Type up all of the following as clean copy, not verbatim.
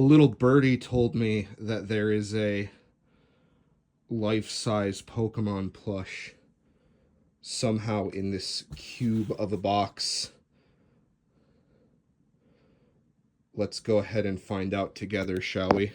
little birdie told me that there is a life-size Pokemon plush somehow in this cube of a box. Let's go ahead and find out together, shall we?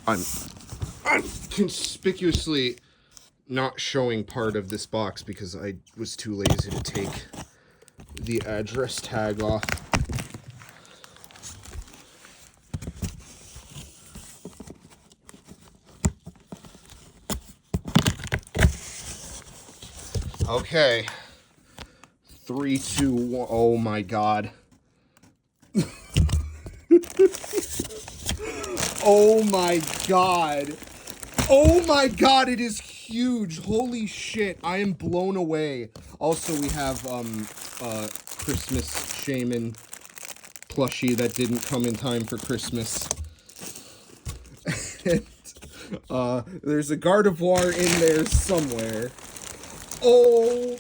I'm conspicuously not showing part of this box because I was too lazy to take the address tag off. Okay. 3, 2, 1. Oh my god. Oh my god. Oh my god, it is huge. Holy shit. I am blown away. Also, we have Christmas Shaman plushie that didn't come in time for Christmas. And, there's a Gardevoir in there somewhere. Oh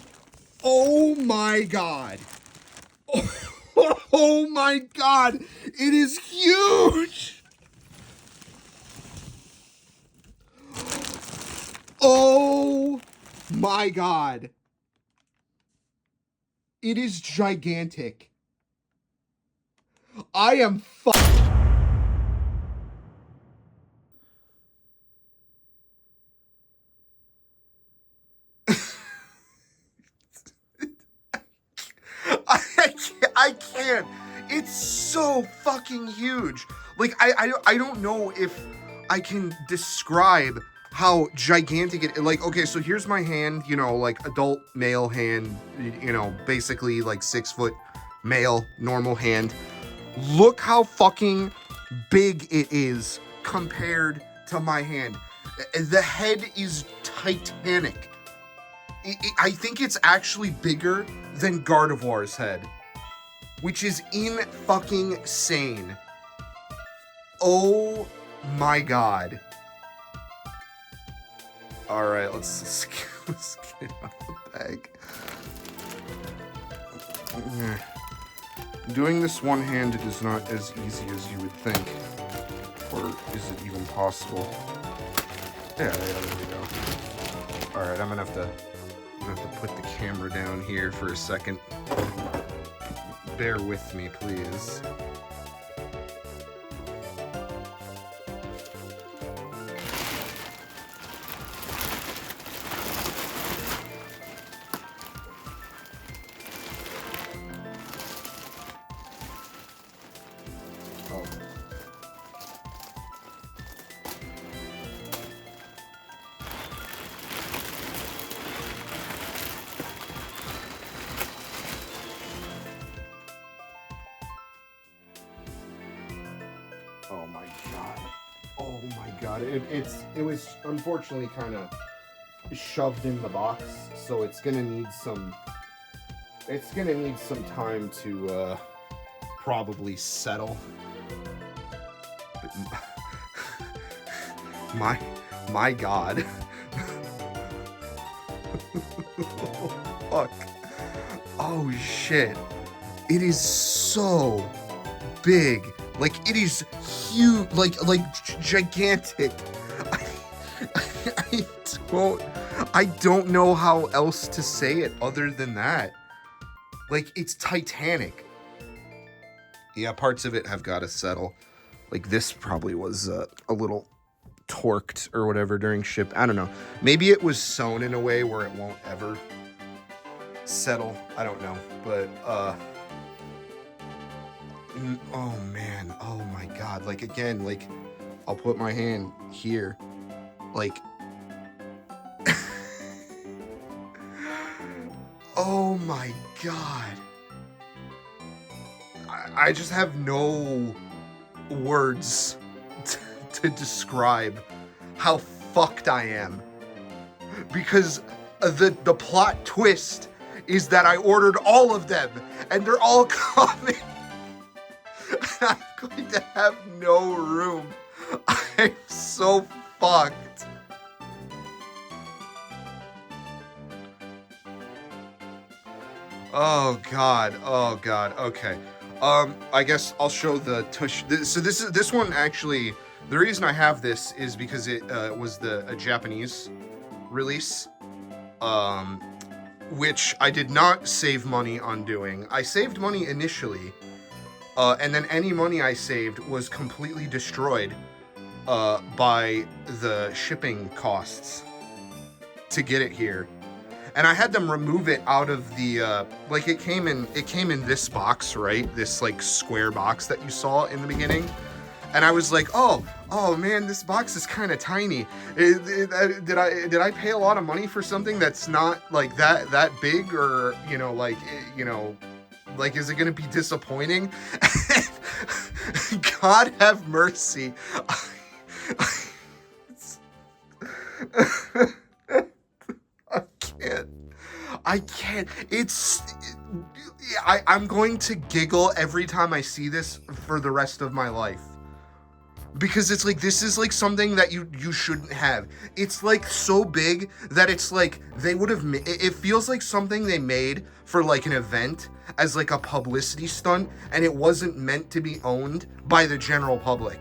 my god. Oh my god. It is huge. Oh my god. It is gigantic. I am I can't. It's so fucking huge. Like, I don't know if I can describe how gigantic it is. Like, okay, so here's my hand, you know, like adult male hand, you know, basically like 6 foot male normal hand. Look how fucking big it is compared to my hand. The head is titanic. I think it's actually bigger than Gardevoir's head, which is insane. Oh my god. All right, let's get out of the bag. Doing this one-handed is not as easy as you would think, or is it even possible? Yeah, there we go. All right, I'm gonna have to put the camera down here for a second. Bear with me, please. Oh my god. Oh my god. It was unfortunately kind of shoved in the box, so it's gonna need some time to probably settle. But my god. Fuck. Oh shit. It is so big. Like, it is huge, like gigantic. I don't know how else to say it other than that. Like, it's titanic. Yeah, parts of it have got to settle. Like, this probably was a little torqued or whatever during ship. I don't know. Maybe it was sewn in a way where it won't ever settle. I don't know. But, oh man, oh my god. Like, again, like, I'll put my hand here. Like, oh my god. I just have no words to describe how fucked I am. Because the plot twist is that I ordered all of them, and they're all coming. I'm going to have no room. I'm so fucked. Oh god, okay. I guess I'll show the tush. So this one actually, the reason I have this is because it was a Japanese release, which I did not save money on doing. I saved money initially, and then any money I saved was completely destroyed by the shipping costs to get it here. And I had them remove it out of the, like it came in this box, right? This like square box that you saw in the beginning. And I was like, oh man, this box is kind of tiny. Did I pay a lot of money for something that's not like that big, or, you know, like, like, is it going to be disappointing? God have mercy. I can't. I'm going to giggle every time I see this for the rest of my life. Because it's like, this is like something that you shouldn't have. It's like so big that it's like they would have, it feels like something they made for like an event as like a publicity stunt, and it wasn't meant to be owned by the general public.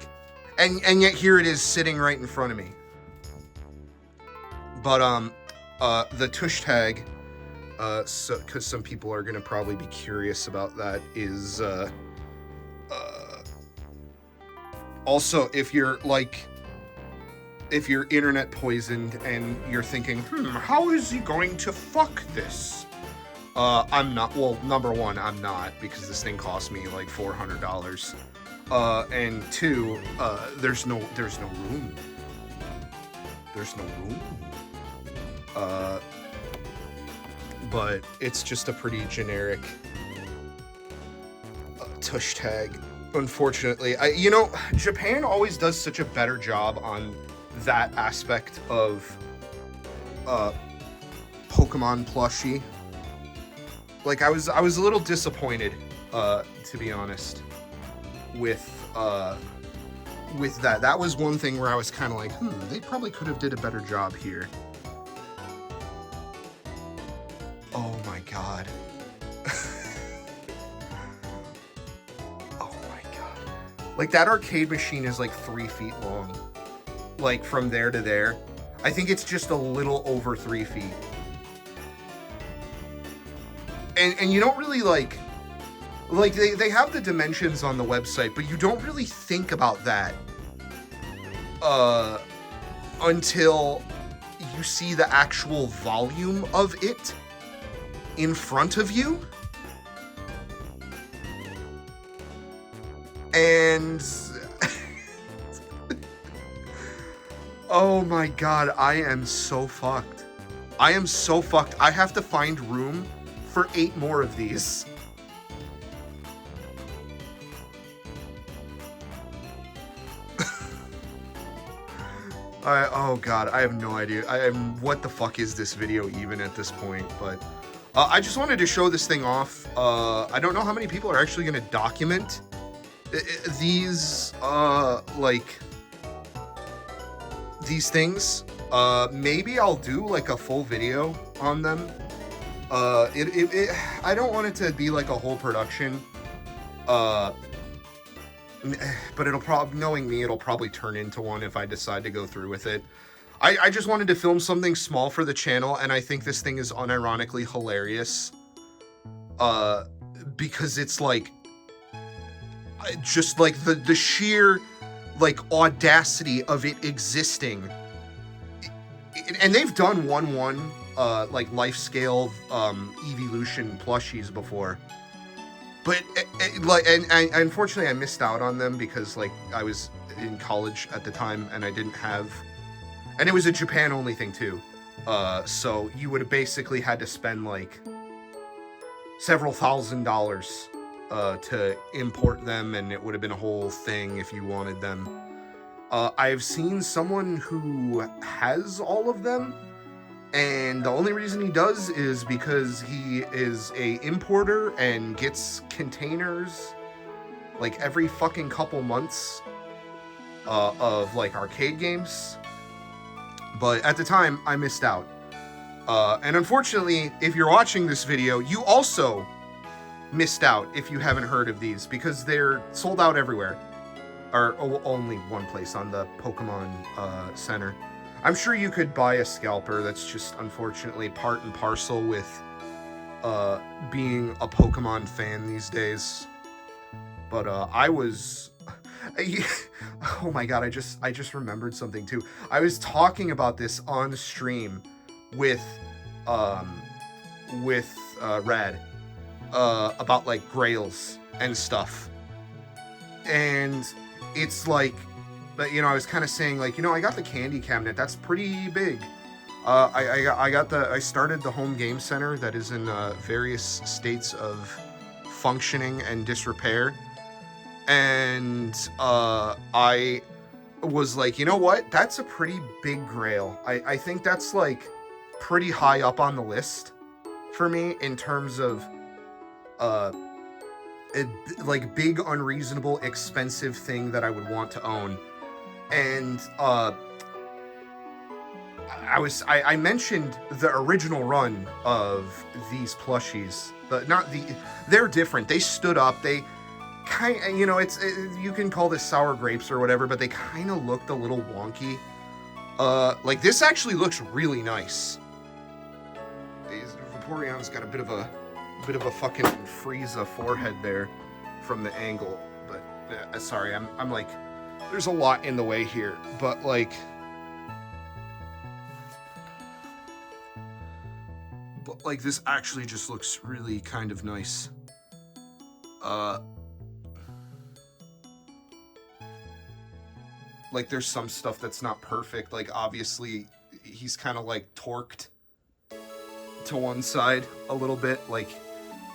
And yet here it is sitting right in front of me. But the tush tag, so because some people are gonna probably be curious about that, is also, if you're internet poisoned and you're thinking, how is he going to fuck this? I'm not. Well, number one, I'm not, because this thing cost me like $400. And two, there's no room. There's no room. But it's just a pretty generic tush tag. Unfortunately, Japan always does such a better job on that aspect of Pokemon plushie. Like, I was a little disappointed, to be honest, with that. That was one thing where I was kind of like, they probably could have did a better job here. Oh my god. Like, that arcade machine is like 3 feet long. Like, from there to there. I think it's just a little over 3 feet. And you don't really like they have the dimensions on the website, but you don't really think about that until you see the actual volume of it in front of you. And oh my god, I am so fucked. I am so fucked. I have to find room for 8 more of these. Oh god, I have no idea. What the fuck is this video even at this point? But I just wanted to show this thing off. I don't know how many people are actually going to document these these things. Maybe I'll do like a full video on them. I don't want it to be like a whole production, but it'll probably, knowing me, it'll probably turn into one if I decide to go through with it. I just wanted to film something small for the channel, and I think this thing is unironically hilarious, because it's like, just like the sheer like audacity of it existing. And they've done like life scale evolution plushies before, but unfortunately I missed out on them because like I was in college at the time and I didn't have, and it was a Japan only thing too, so you would have basically had to spend like several $1,000s to import them, and it would have been a whole thing if you wanted them. I've seen someone who has all of them, And the only reason he does is because he is a importer and gets containers like every fucking couple months of like arcade games. But at the time, I missed out. And unfortunately, if you're watching this video, you also missed out if you haven't heard of these, because they're sold out everywhere. Or only one place, on the Pokemon Center. I'm sure you could buy a scalper. That's just unfortunately part and parcel with being a Pokemon fan these days. But I was... oh my god, I just remembered something too. I was talking about this on stream with Rad about like grails and stuff. And it's like, but you know, I was kind of saying like, you know, I got the candy cabinet. That's pretty big. I started the home game center that is in various states of functioning and disrepair. And I was like, you know what? That's a pretty big grail. I think that's like pretty high up on the list for me in terms of like big, unreasonable, expensive thing that I would want to own. And I mentioned the original run of these plushies, but they're different. They stood up. They kind of, you know, you can call this sour grapes or whatever, but they kind of looked a little wonky. Like this actually looks really nice. Vaporeon's got a bit of a fucking Frieza forehead there from the angle, but sorry, I'm like, there's a lot in the way here, but like, this actually just looks really kind of nice. Like there's some stuff that's not perfect. Like obviously he's kind of like torqued to one side a little bit. Like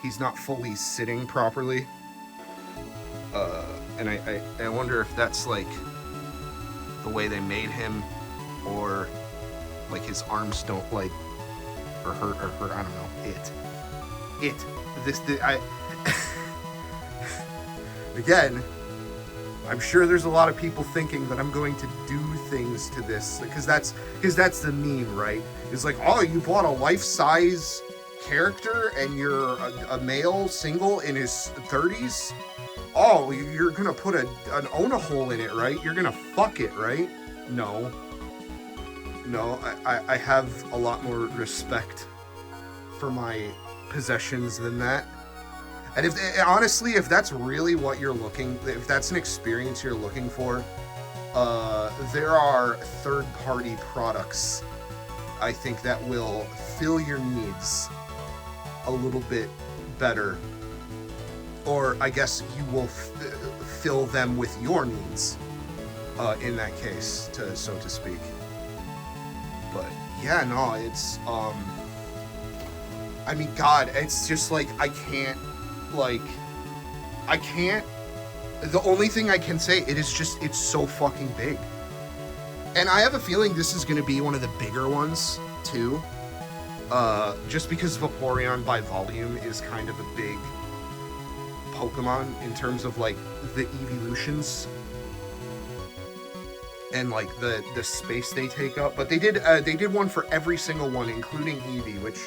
he's not fully sitting properly. And I wonder if that's like the way they made him, or like his arms don't like, or hurt, I don't know. Again, I'm sure there's a lot of people thinking that I'm going to do things to this because that's the meme, right? It's like, oh, you bought a life-size character and you're a male single in his 30s. Oh, you're gonna put an Ona hole in it, right? You're gonna fuck it, right? No, I have a lot more respect for my possessions than that. And honestly, if that's really what you're if that's an experience you're looking for, there are third-party products, I think, that will fill your needs a little bit better. Or I guess you will fill them with your needs, in that case, so to speak. But yeah, no, it's, I mean, God, it's just like, I can't, the only thing I can say, it's so fucking big. And I have a feeling this is going to be one of the bigger ones, too. Just because Vaporeon by volume is kind of a big Pokemon in terms of, like, the evolutions. And, like, the space they take up. But they did one for every single one, including Eevee, which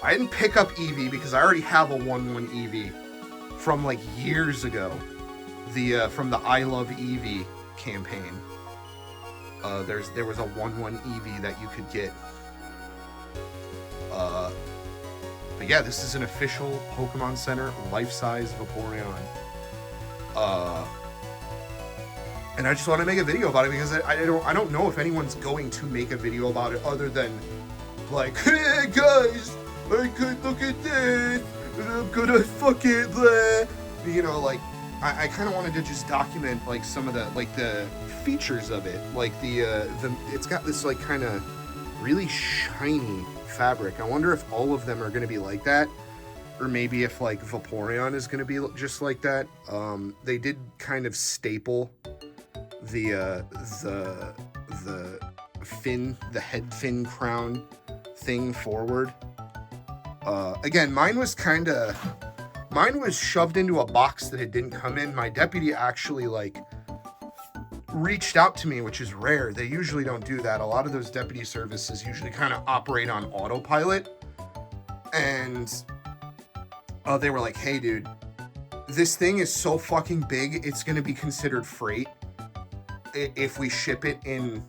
I didn't pick up Eevee because I already have a 1-1 Eevee from, like, years ago. From the I Love Eevee campaign. There was a 1-1 Eevee that you could get. But yeah, this is an official Pokemon Center Life Size Vaporeon. And I just want to make a video about it because I don't know if anyone's going to make a video about it other than like, hey guys, I could look at this, and I'm gonna fuck it, blah. You know, like, I kind of wanted to just document like some of the features of it, like it's got this like kind of really shiny fabric. I wonder if all of them are going to be like that, or maybe if like Vaporeon is going to be just like that. They did kind of staple the the head fin crown thing forward. Again, mine was shoved into a box that it didn't come in. My deputy actually like reached out to me, which is rare. They usually don't do that. A lot of those deputy services usually kind of operate on autopilot. And they were like, hey dude, this thing is so fucking big, it's gonna be considered freight if we ship it in,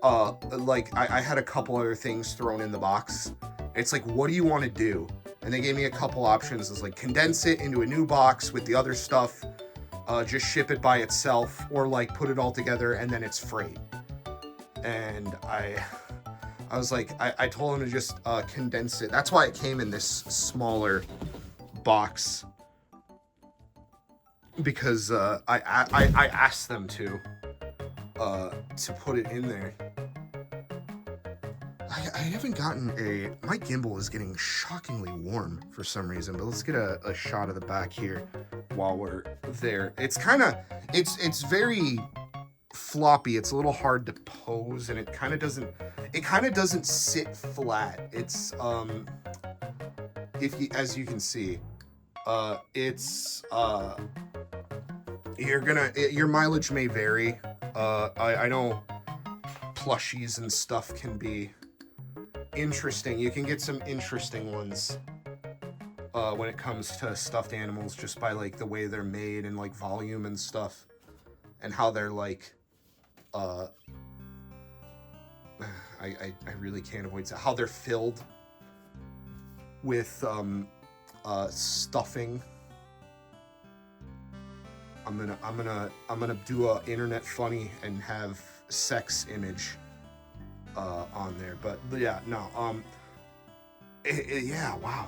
like, I had a couple other things thrown in the box. It's like, what do you want to do? And they gave me a couple options. It's like, condense it into a new box with the other stuff, just ship it by itself, or like put it all together and then it's freight. And I was like, I told him to just condense it. That's why it came in this smaller box, because I asked them to put it in there. I haven't gotten my gimbal is getting shockingly warm for some reason, but let's get a shot of the back here while we're there. It's it's very floppy. It's a little hard to pose, and it kind of doesn't sit flat. It's as you can see, it's your mileage may vary. I know plushies and stuff can be interesting. You can get some interesting ones when it comes to stuffed animals, just by like the way they're made and like volume and stuff, and how they're like I really can't avoid how they're filled with stuffing. I'm gonna do a internet funny and have sex image on there, but yeah, no, yeah, wow,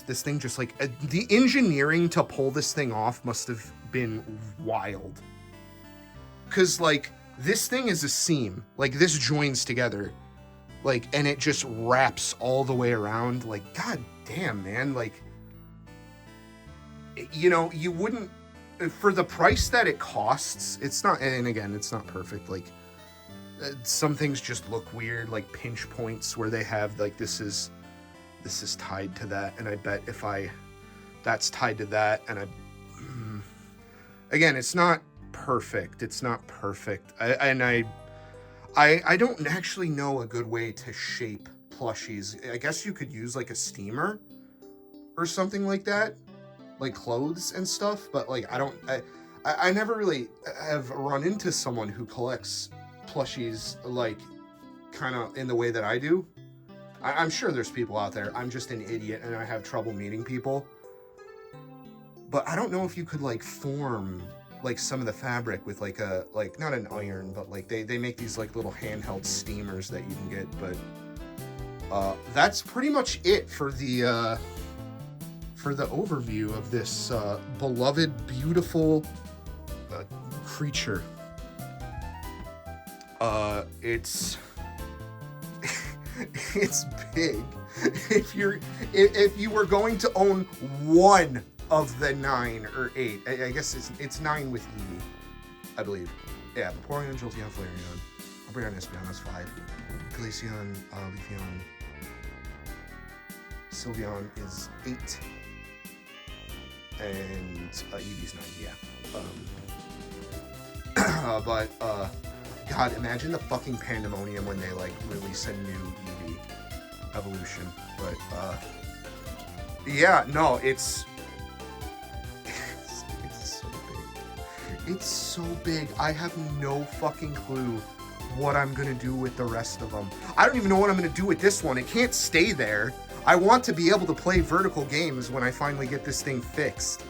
this thing just like the engineering to pull this thing off must have been wild, because like this thing is a seam, like this joins together, like, and it just wraps all the way around, like, god damn, man, like, you know, you wouldn't, for the price that it costs, it's not, and again, it's not perfect, like, some things just look weird, like pinch points where they have like this is tied to that, and I bet if that's tied to that, and again, it's not perfect. I don't actually know a good way to shape plushies. I guess you could use like a steamer or something like that, like clothes and stuff, but like I never really have run into someone who collects plushies like kind of in the way that I do. I'm sure there's people out there. I'm just an idiot and I have trouble meeting people. But I don't know if you could like form like some of the fabric with like not an iron, but like they make these like little handheld steamers that you can get. But that's pretty much it for the overview of this beloved, beautiful creature. It's big. If you were going to own one of the 9 or 8, I guess it's 9 with Evie, I believe. Yeah, Vaporeon, Jolteon, Flareon, Umbreon, Espeon, that's 5. Glaceon, Leafeon, Sylveon is 8. And Eevee's 9, yeah. But God, imagine the fucking pandemonium when they like release a new Eevee evolution. But yeah, no, it's so big. It's so big. I have no fucking clue what I'm gonna do with the rest of them. I don't even know what I'm gonna do with this one. It can't stay there. I want to be able to play vertical games when I finally get this thing fixed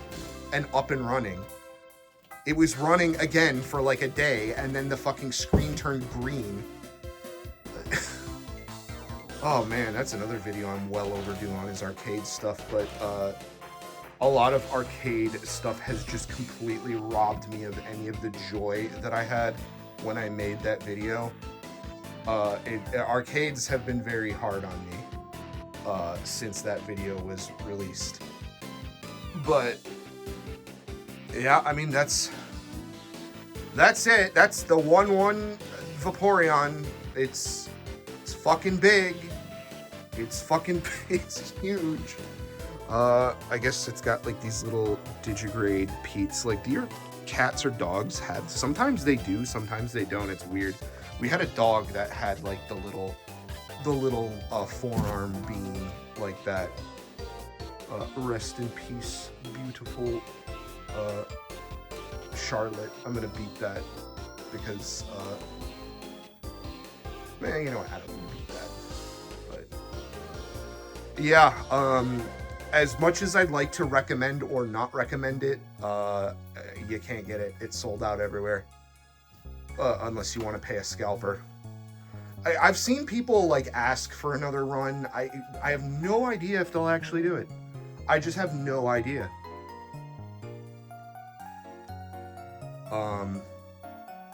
and up and running. It was running again for like a day, and then the fucking screen turned green. Oh man, that's another video I'm well overdue on, is arcade stuff, but a lot of arcade stuff has just completely robbed me of any of the joy that I had when I made that video. Arcades have been very hard on me since that video was released. But yeah, I mean, that's it. That's the 1-1 Vaporeon It's fucking big. It's fucking big. It's huge. I guess it's got like these little digigrade peats. Like, do your cats or dogs have? Sometimes they do, sometimes they don't. It's weird. We had a dog that had like the little forearm beam like that. Rest in peace, beautiful Charlotte. I'm gonna beat that because man, you know what? I don't want to beat that. But yeah, as much as I'd like to recommend or not recommend it, you can't get it. It's sold out everywhere. Unless you want to pay a scalper. I've seen people like ask for another run. I have no idea if they'll actually do it. I just have no idea.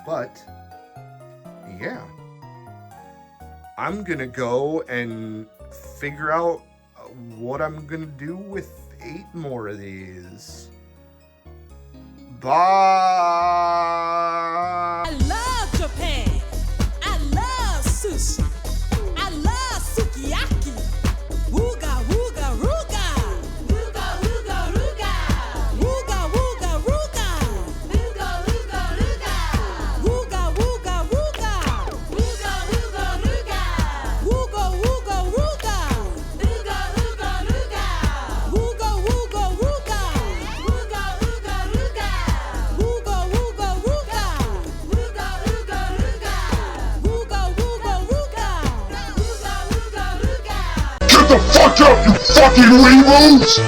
But yeah, I'm gonna go and figure out what I'm gonna do with 8 more of these. Bye. I love Japan. I love sushi. I love sukiyaki. Wooga wooga ruga. Wooga wooga ruga. Wooga wooga ruga. Wooga wooga ruga. Wooga wooga ruga. Wooga wooga ruga. Wooga wooga ruga. Wooga wooga ruga. Wooga wooga ruga. Wooga wooga ruga. Wooga wooga ruga. Wooga wooga ruga. Wooga wooga ruga. Wooga wooga ruga. Get the fuck up, you fucking weebles!